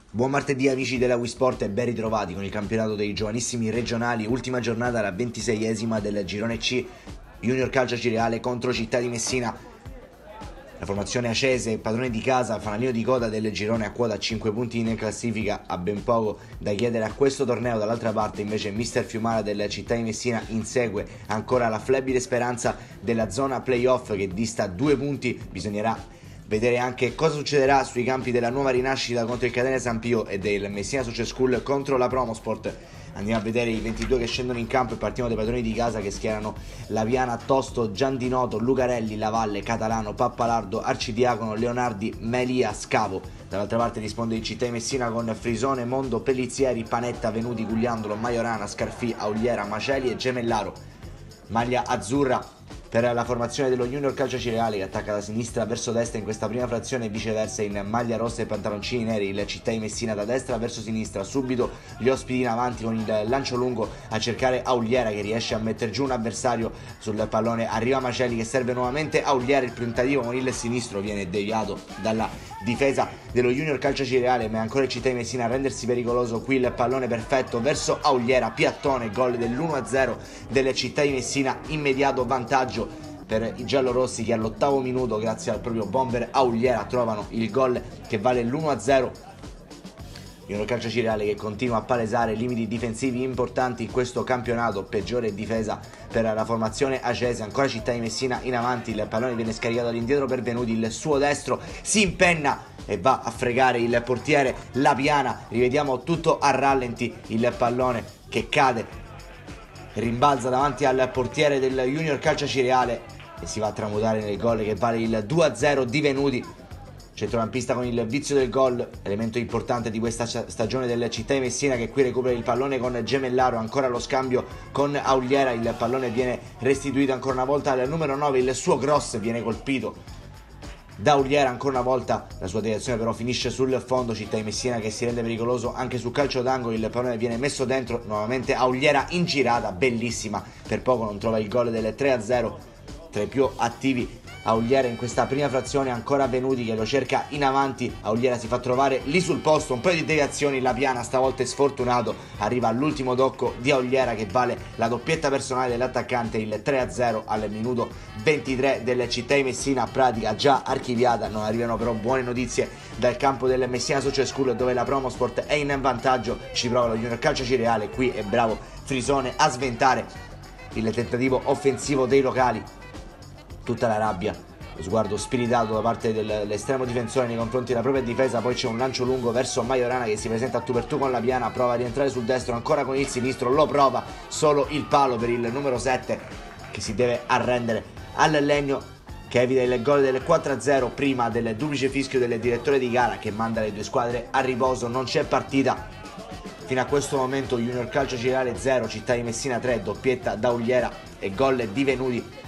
Buon martedì amici della Wii Sport e ben ritrovati con il campionato dei giovanissimi regionali, ultima giornata, la 26esima del girone C, Junior Calcio Cireale contro Città di Messina. La formazione acese, padrone di casa, fanalino di coda del girone a quota 5 punti in classifica, ha ben poco da chiedere a questo torneo. Dall'altra parte invece Mister Fiumara della Città di Messina insegue ancora la flebile speranza della zona playoff che dista 2 punti. Bisognerà vedere anche cosa succederà sui campi della nuova rinascita contro il Catania San Pio e del Messina Social School contro la Promosport. Andiamo a vedere i 22 che scendono in campo e partiamo dai padroni di casa che schierano Laviana, Tosto, Giandinoto, Lucarelli, Lavalle, Catalano, Pappalardo, Arcidiacono, Leonardi, Melia, Scavo. Dall'altra parte risponde il Città di Messina con Frisone, Mondo, Pellizieri, Panetta, Venuti, Gugliandolo, Maiorana, Scarfì, Auliera, Maceli e Gemellaro. Maglia azzurra per la formazione dello Junior Calcio Cireale che attacca da sinistra verso destra in questa prima frazione e viceversa in maglia rossa e pantaloncini neri il Città di Messina da destra verso sinistra. Subito gli ospiti in avanti con il lancio lungo a cercare Auliera che riesce a mettere giù un avversario sul pallone. Arriva Maceli che serve nuovamente Auliera, il tentativo con il sinistro viene deviato dalla difesa dello Junior Calcio Cireale, ma è ancora il Città di Messina a rendersi pericoloso. Qui il pallone perfetto verso Auliera, piattone, gol dell'1-0 delle Città di Messina, immediato vantaggio per i giallorossi che all'8° minuto grazie al proprio bomber Auliera trovano il gol che vale l'1-0. Junior Calcio Cireale che continua a palesare limiti difensivi importanti in questo campionato, peggiore difesa per la formazione acese. Ancora Città di Messina in avanti, il pallone viene scaricato all'indietro per Venuti, il suo destro si impenna e va a fregare il portiere Lapiana. Rivediamo tutto a rallenti, il pallone che cade, rimbalza davanti al portiere del Junior Calcio Cireale e si va a tramutare nel gol che vale il 2-0 di Venuti. Centrocampista con il vizio del gol, elemento importante di questa stagione del Città di Messina che qui recupera il pallone con Gemellaro, ancora lo scambio con Auliera, il pallone viene restituito ancora una volta al numero 9, il suo cross viene colpito da Auliera ancora una volta, la sua deviazione però finisce sul fondo. Città di Messina che si rende pericoloso anche su calcio d'angolo, il pallone viene messo dentro, nuovamente Auliera in girata, bellissima, per poco non trova il gol del 3-0, tra i più attivi Auliera in questa prima frazione. Ancora Venuti che lo cerca in avanti, Auliera si fa trovare lì sul posto, un paio di deviazioni, Lapiana stavolta è sfortunato, arriva all'ultimo tocco di Auliera che vale la doppietta personale dell'attaccante, il 3-0 al minuto 23 delle Città di Messina, pratica già archiviata. Non arrivano però buone notizie dal campo del Messina Social School dove la Promosport è in vantaggio, ci prova lo Junior Calcio Cireale, qui è bravo Frisone a sventare il tentativo offensivo dei locali. Tutta la rabbia, lo sguardo spiritato da parte dell'estremo difensore nei confronti della propria difesa. Poi c'è un lancio lungo verso Maiorana che si presenta a tu per tu con Lapiana, prova a rientrare sul destro, ancora con il sinistro, lo prova, solo il palo per il numero 7 che si deve arrendere al legno, che evita il gol del 4-0 prima del duplice fischio del direttore di gara che manda le due squadre a riposo. Non c'è partita fino a questo momento, Junior Calcio Cireale 0, Città di Messina 3, doppietta da Auliera e gol di Venuti.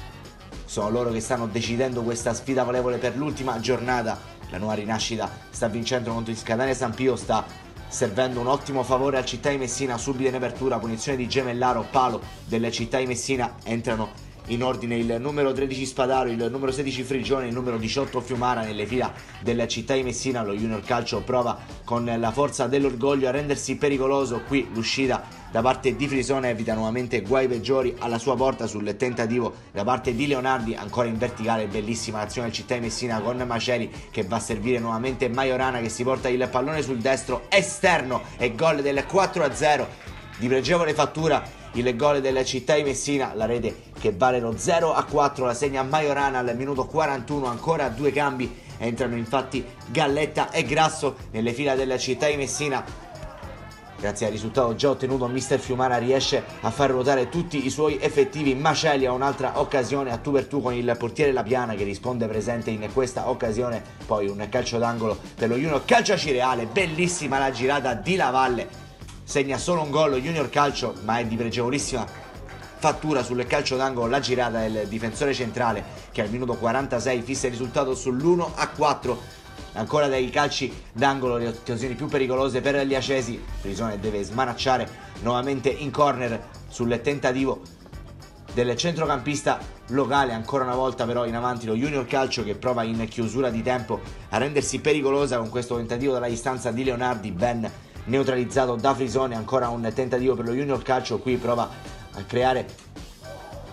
Sono loro che stanno decidendo questa sfida valevole per l'ultima giornata. La nuova rinascita sta vincendo contro il Catania San Pio, sta servendo un ottimo favore al Città di Messina. Subito in apertura, punizione di Gemellaro, palo delle Città di Messina. Entrano in ordine il numero 13 Spadaro, il numero 16 Frigione, il numero 18 Fiumara nelle fila della Città di Messina. Lo Junior Calcio prova con la forza dell'orgoglio a rendersi pericoloso. Qui l'uscita da parte di Frisone evita nuovamente guai peggiori alla sua porta sul tentativo da parte di Leonardi. Ancora in verticale, bellissima l'azione del Città di Messina con Maceli che va a servire nuovamente Maiorana che si porta il pallone sul destro esterno e gol del 4-0 di pregevole fattura. Il gol della Città di Messina, la rete che vale lo 0-4 la segna Maiorana al minuto 41. Ancora due cambi, entrano infatti Galletta e Grasso nelle fila della Città di Messina. Grazie al risultato già ottenuto, Mister Fiumara riesce a far ruotare tutti i suoi effettivi. Maceli ha un'altra occasione a tu per tu con il portiere Lapiana che risponde presente in questa occasione. Poi un calcio d'angolo per lo Junior Calcio Cireale, bellissima la girata di Lavalle, segna solo un gol Junior Calcio ma è di pregevolissima fattura sul calcio d'angolo la girata del difensore centrale che al minuto 46 fissa il risultato sull'1-4. Ancora dai calci d'angolo le occasioni più pericolose per gli acesi. Frisone deve smanacciare nuovamente in corner sul tentativo del centrocampista locale. Ancora una volta però in avanti lo Junior Calcio, che prova in chiusura di tempo a rendersi pericolosa con questo tentativo dalla distanza di Leonardi, ben neutralizzato da Frisone. Ancora un tentativo per lo Junior Calcio, qui prova a creare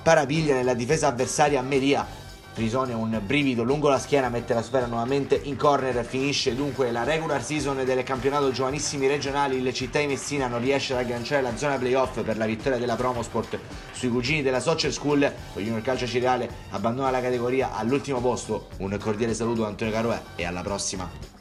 parapiglia nella difesa avversaria Melia. Frisone un brivido lungo la schiena, mette la sfera nuovamente in corner. Finisce dunque la regular season del campionato giovanissimi regionali. Il Città di Messina non riesce ad agganciare la zona playoff per la vittoria della Promosport sui cugini della Soccer School. Lo Junior Calcio Cireale abbandona la categoria all'ultimo posto. Un cordiale saluto da Antonio Caroè e alla prossima.